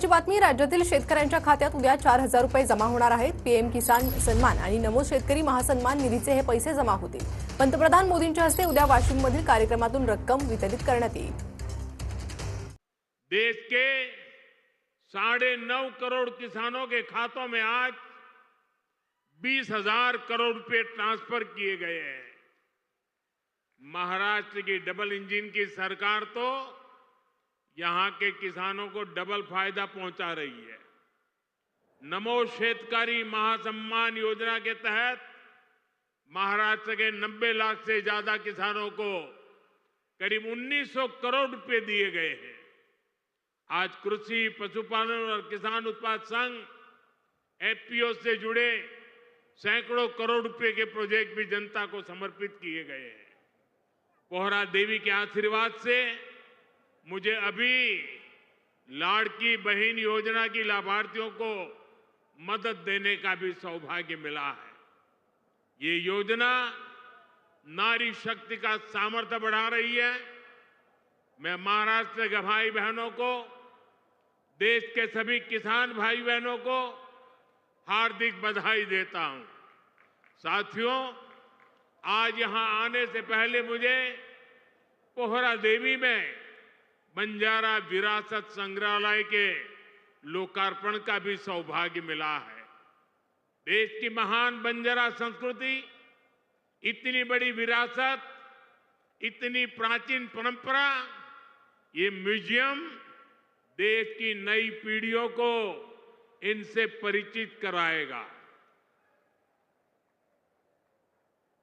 महत्त्वाची बातमी, राज्यातील शेतकऱ्यांच्या खात्यात उद्या 4,000 रुपये जमा होणार आहेत। पीएम किसान सन्मान आणि नमो शेतकरी महासन्मान निधीचे हे पैसे जमा होतील। पंतप्रधान मोदींच्या हस्ते उद्या वाशिममधील कार्यक्रमातून रक्कम वितरित करण्यात येईल। देश के 9.5 करोड़ किसानों के खातों में आज 20,000 करोड़ रुपए ट्रांसफर किए गए हैं। महाराष्ट्र की डबल इंजन की सरकार तो यहां के किसानों को डबल फायदा पहुंचा रही है। नमो शेतकारी महासम्मान योजना के तहत महाराष्ट्र के 90 लाख से ज्यादा किसानों को करीब 1,900 करोड़ रुपए दिए गए हैं। आज कृषि, पशुपालन और किसान उत्पाद संघ एफपीओ से जुड़े सैकड़ों करोड़ रुपए के प्रोजेक्ट भी जनता को समर्पित किए गए हैं। पोहरा देवी के आशीर्वाद से मुझे अभी लाड़की बहन योजना की लाभार्थियों को मदद देने का भी सौभाग्य मिला है। ये योजना नारी शक्ति का सामर्थ्य बढ़ा रही है। मैं महाराष्ट्र के भाई बहनों को, देश के सभी किसान भाई बहनों को हार्दिक बधाई देता हूं। साथियों, आज यहां आने से पहले मुझे पोहरा देवी में बंजारा विरासत संग्रहालय के लोकार्पण का भी सौभाग्य मिला है। देश की महान बंजारा संस्कृति, इतनी बड़ी विरासत, इतनी प्राचीन परंपरा, ये म्यूजियम देश की नई पीढ़ियों को इनसे परिचित कराएगा।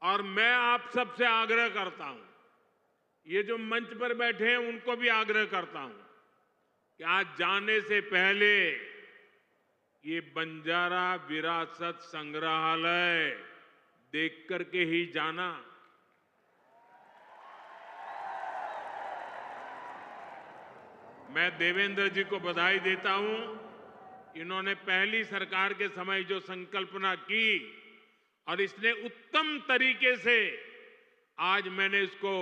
और मैं आप सबसे आग्रह करता हूं, ये जो मंच पर बैठे हैं उनको भी आग्रह करता हूं कि आज जाने से पहले ये बंजारा विरासत संग्रहालय देख करके ही जाना। मैं देवेंद्र जी को बधाई देता हूं। इन्होंने पहली सरकार के समय जो संकल्पना की और इसने उत्तम तरीके से आज मैंने इसको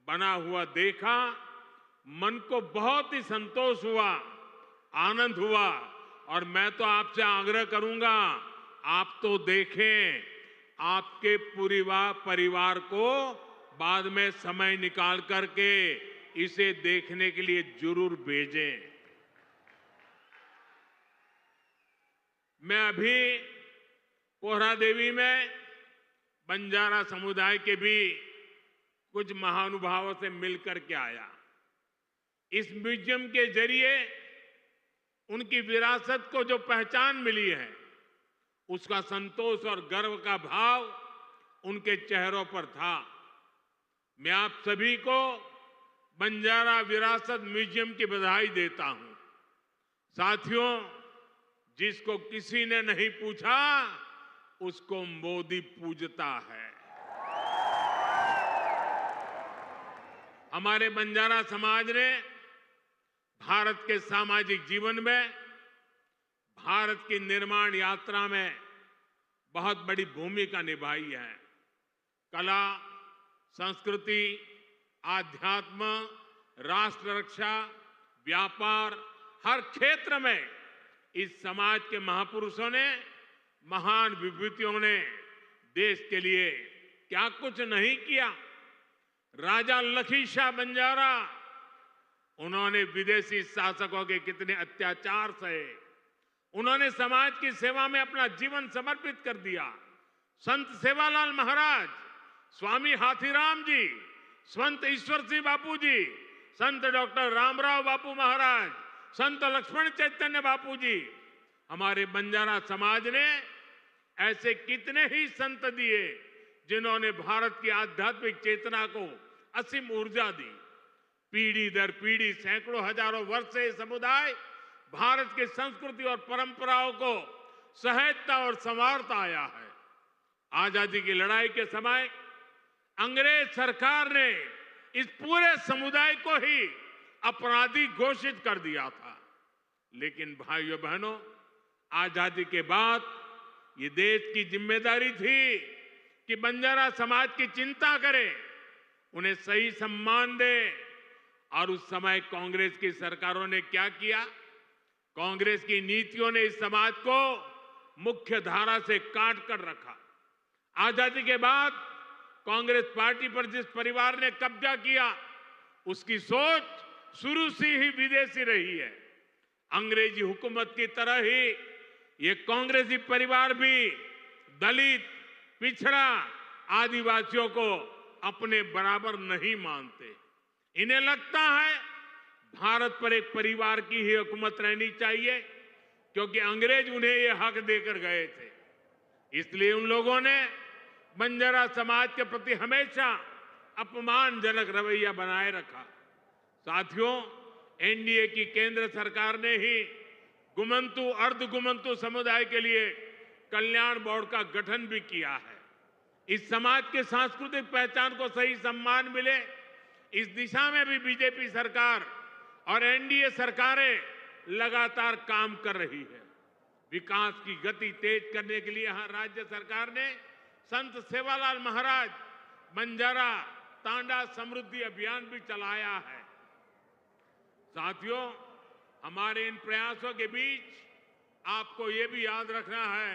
बना हुआ देखा, मन को बहुत ही संतोष हुआ, आनंद हुआ। और मैं तो आपसे आग्रह करूंगा, आप तो देखें, आपके पूरे परिवार को बाद में समय निकाल करके इसे देखने के लिए जरूर भेजें। मैं अभी पोहरा देवी में बंजारा समुदाय के भी कुछ महानुभावों से मिलकर के आया। इस म्यूजियम के जरिए उनकी विरासत को जो पहचान मिली है, उसका संतोष और गर्व का भाव उनके चेहरों पर था। मैं आप सभी को बंजारा विरासत म्यूजियम की बधाई देता हूं। साथियों, जिसको किसी ने नहीं पूछा उसको मोदी पूजता है। हमारे बंजारा समाज ने भारत के सामाजिक जीवन में, भारत की निर्माण यात्रा में बहुत बड़ी भूमिका निभाई है। कला, संस्कृति, आध्यात्म, राष्ट्र रक्षा, व्यापार, हर क्षेत्र में इस समाज के महापुरुषों ने, महान विभूतियों ने देश के लिए क्या कुछ नहीं किया। राजा लखी शाह बंजारा, उन्होंने विदेशी शासकों के कितने अत्याचार सहे, उन्होंने समाज की सेवा में अपना जीवन समर्पित कर दिया। संत सेवालाल महाराज, स्वामी हाथीराम जी, संत ईश्वर सिंह बापू जी, संत डॉक्टर रामराव बापू महाराज, संत लक्ष्मण चैतन्य बापू जी, हमारे बंजारा समाज ने ऐसे कितने ही संत दिए जिन्होंने भारत की आध्यात्मिक चेतना को असीम ऊर्जा दी। पीढ़ी दर पीढ़ी, सैकड़ों हजारों वर्ष से समुदाय भारत की संस्कृति और परंपराओं को सहेजता और संवारता आया है। आजादी की लड़ाई के समय अंग्रेज सरकार ने इस पूरे समुदाय को ही अपराधी घोषित कर दिया था। लेकिन भाइयों बहनों, आजादी के बाद ये देश की जिम्मेदारी थी कि बंजारा समाज की चिंता करे, उन्हें सही सम्मान दे। और उस समय कांग्रेस की सरकारों ने क्या किया? कांग्रेस की नीतियों ने इस समाज को मुख्य धारा से काट कर रखा। आजादी के बाद कांग्रेस पार्टी पर जिस परिवार ने कब्जा किया, उसकी सोच शुरू से ही विदेशी रही है। अंग्रेजी हुकूमत की तरह ही ये कांग्रेसी परिवार भी दलित, पिछड़ा, आदिवासियों को अपने बराबर नहीं मानते। इन्हें लगता है भारत पर एक परिवार की ही हुकूमत रहनी चाहिए, क्योंकि अंग्रेज उन्हें ये हक देकर गए थे। इसलिए उन लोगों ने बंजारा समाज के प्रति हमेशा अपमानजनक रवैया बनाए रखा। साथियों, एनडीए की केंद्र सरकार ने ही गुमंतु, अर्धगुमंतु समुदाय के लिए कल्याण बोर्ड का गठन भी किया है। इस समाज के सांस्कृतिक पहचान को सही सम्मान मिले, इस दिशा में भी बीजेपी सरकार और एनडीए सरकारें लगातार काम कर रही है। विकास की गति तेज करने के लिए राज्य सरकार ने संत सेवालाल महाराज बंजारा तांडा समृद्धि अभियान भी चलाया है। साथियों, हमारे इन प्रयासों के बीच आपको ये भी याद रखना है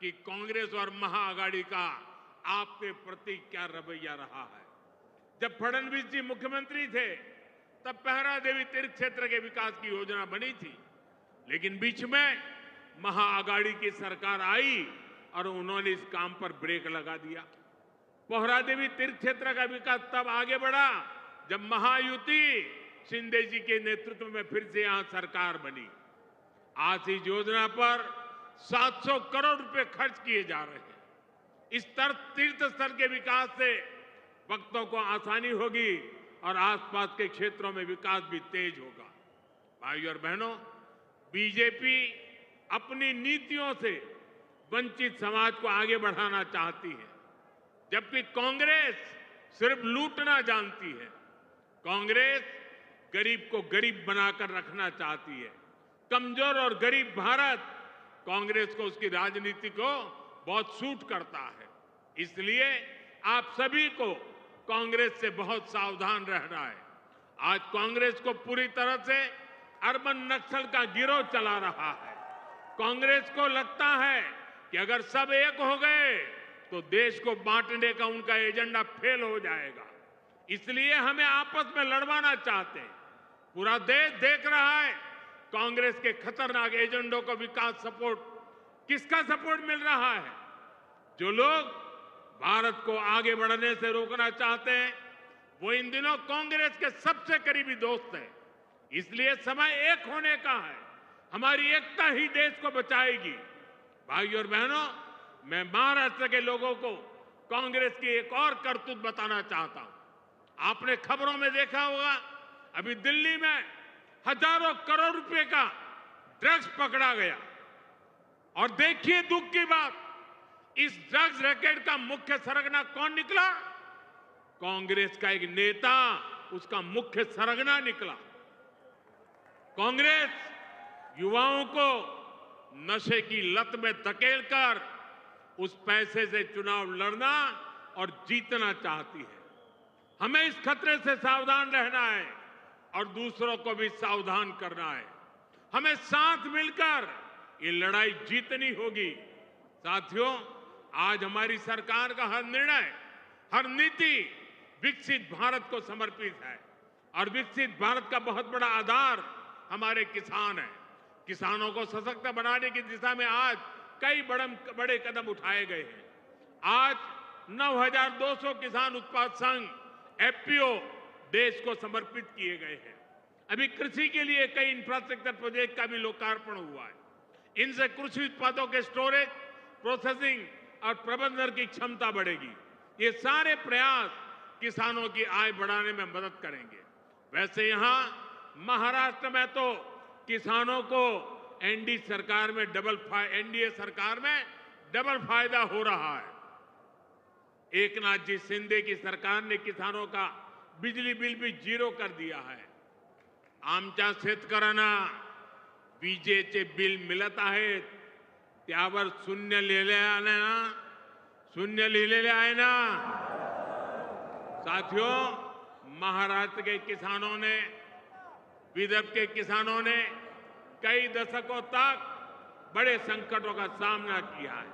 कि कांग्रेस और महाआघाड़ी का आपके प्रति क्या रवैया रहा है। जब फडणवीस जी मुख्यमंत्री थे, तब पहरा देवी तीर्थ क्षेत्र के विकास की योजना बनी थी, लेकिन बीच में महाआघाड़ी की सरकार आई और उन्होंने इस काम पर ब्रेक लगा दिया। पोहरा देवी तीर्थ क्षेत्र का विकास तब आगे बढ़ा जब महायुति शिंदे जी के नेतृत्व में फिर से यहां सरकार बनी। आज इस योजना पर 700 करोड़ रुपए खर्च किए जा रहे हैं। इस तीर्थ स्थल के विकास से भक्तों को आसानी होगी और आसपास के क्षेत्रों में विकास भी तेज होगा। भाइयों और बहनों, बीजेपी अपनी नीतियों से वंचित समाज को आगे बढ़ाना चाहती है, जबकि कांग्रेस सिर्फ लूटना जानती है। कांग्रेस गरीब को गरीब बनाकर रखना चाहती है। कमजोर और गरीब भारत कांग्रेस को, उसकी राजनीति को बहुत सूट करता है। इसलिए आप सभी को कांग्रेस से बहुत सावधान रहना है। आज कांग्रेस को पूरी तरह से अर्बन नक्सल का गिरोह चला रहा है। कांग्रेस को लगता है कि अगर सब एक हो गए तो देश को बांटने का उनका एजेंडा फेल हो जाएगा। इसलिए हमें आपस में लड़वाना चाहते हैं। पूरा देश देख रहा है कांग्रेस के खतरनाक एजेंडों को। विकास सपोर्ट, किसका सपोर्ट मिल रहा है? जो लोग भारत को आगे बढ़ने से रोकना चाहते हैं, वो इन दिनों कांग्रेस के सबसे करीबी दोस्त हैं। इसलिए समय एक होने का है। हमारी एकता ही देश को बचाएगी। भाइयों और बहनों, मैं महाराष्ट्र के लोगों को कांग्रेस की एक और करतूत बताना चाहता हूं। आपने खबरों में देखा होगा, अभी दिल्ली में हजारों करोड़ रुपए का ड्रग्स पकड़ा गया। और देखिए दुख की बात, इस ड्रग्स रैकेट का मुख्य सरगना कौन निकला? कांग्रेस का एक नेता उसका मुख्य सरगना निकला। कांग्रेस युवाओं को नशे की लत में धकेलकर उस पैसे से चुनाव लड़ना और जीतना चाहती है। हमें इस खतरे से सावधान रहना है और दूसरों को भी सावधान करना है। हमें साथ मिलकर ये लड़ाई जीतनी होगी। साथियों, आज हमारी सरकार का हर निर्णय, हर नीति विकसित भारत को समर्पित है। और विकसित भारत का बहुत बड़ा आधार हमारे किसान हैं। किसानों को सशक्त बनाने की दिशा में आज कई बड़े कदम उठाए गए हैं। आज 9,200 किसान उत्पाद संघ एफपीओ देश को समर्पित किए गए हैं। अभी कृषि के लिए कई इंफ्रास्ट्रक्चर प्रोजेक्ट का भी लोकार्पण हुआ है। इनसे कृषि उत्पादों के स्टोरेज, प्रोसेसिंग और प्रबंधन की क्षमता बढ़ेगी। ये सारे प्रयास किसानों की आय बढ़ाने में मदद करेंगे। वैसे यहां महाराष्ट्र में तो किसानों को एनडीए सरकार में डबल फायदा हो रहा है। एकनाथ जी शिंदे की सरकार ने किसानों का बिजली बिल भी 0 कर दिया है। आमच्या शेतकऱ्यांना विजेचे बिल मिळत आहेत, त्यावर शून्य लिहिलेले आहे ना। साथियों, महाराष्ट्र के किसानों ने, विदर्भ के किसानों ने कई दशकों तक बड़े संकटों का सामना किया है।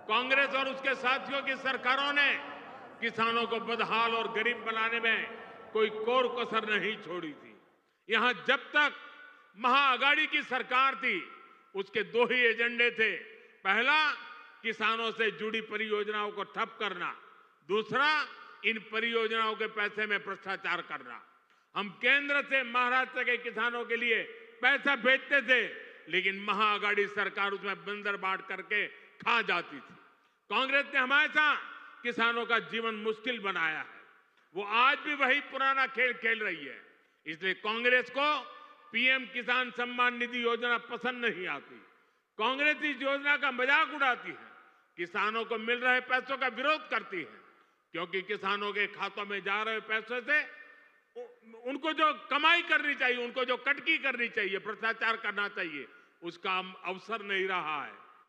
कांग्रेस और उसके साथियों की सरकारों ने किसानों को बदहाल और गरीब बनाने में कोई कोर कसर नहीं छोड़ी थी। यहां जब तक महाअघाड़ी की सरकार थी, उसके दो ही एजेंडे थे। पहला, किसानों से जुड़ी परियोजनाओं को ठप करना। दूसरा, इन परियोजनाओं के पैसे में भ्रष्टाचार करना। हम केंद्र से महाराष्ट्र के किसानों के लिए पैसा भेजते थे, लेकिन महाअघाड़ी सरकार उसमें बंदर बांट करके खा जाती थी। कांग्रेस ने हमेशा किसानों का जीवन मुश्किल बनाया है। वो आज भी वही पुराना खेल खेल रही है। इसलिए कांग्रेस को पीएम किसान सम्मान निधि योजना पसंद नहीं आती। कांग्रेस इस योजना का मजाक उड़ाती है, किसानों को मिल रहे पैसों का विरोध करती है, क्योंकि किसानों के खातों में जा रहे पैसों से उनको जो कमाई करनी चाहिए, उनको जो कटकी करनी चाहिए, भ्रष्टाचार करना चाहिए, उसका अवसर नहीं रहा है।